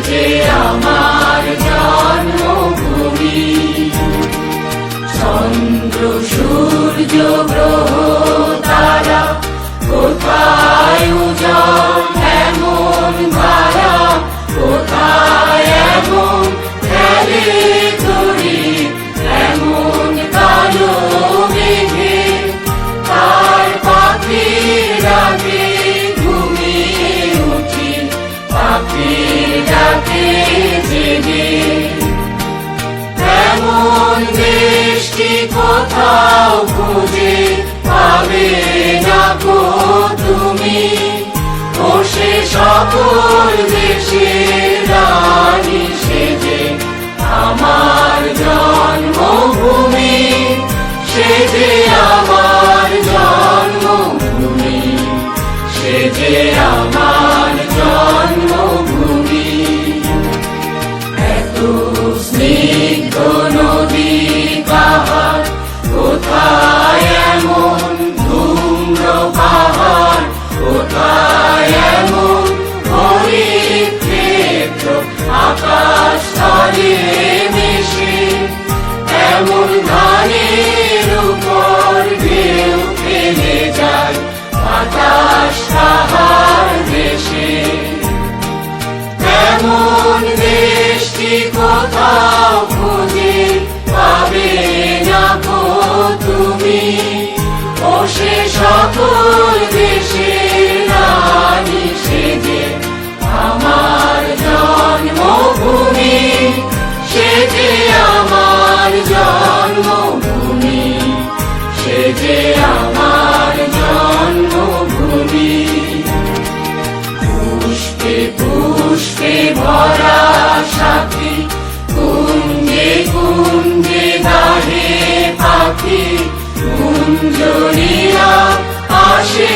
যে আমার জন্মভূমি। চন্দ্র সূর্য গ্রহ তারা কোথায় উজ্জ্বল এমন ধারা, কোথায় এমন খেলে তরি এমন কালো মেঘে, তার পাখির ডাকে ঘুমিয়ে উঠি, পাখির ডাকে জেগে। এমন দেশটি কোথাও খুঁজে পাবে না গো তুমি, বসে সকল দেশের রানী সেজে আমার জন্মভূমি, সেজে আমার জন্মভূমি, সেজে আমার জন্মভূমি। এত স্নিগ্ধ নদী পাহাড়, কোথায় এমন ধূম্র পাহাড়, কোথায় এমন হরিৎ ক্ষেত্র আকাশ তলে মিশে, এমন ধানের উপর ঢেউ ফেলে যায় বাতাস তাহার দেশে। এমন দেশটি কোথাও খুঁজে পাবে না গো তুমি, বসে সকল দেশের রানী সেজে আমার জন্মভূমি, সেজে আমার জন্মভূমি, সেজে আমার জন্মভূমি। পুষ্পে পুষ্পে ভরা সাথী, কুঞ্জে কুঞ্জে গাহে পাখি, কুঞ্জরিয়া আসে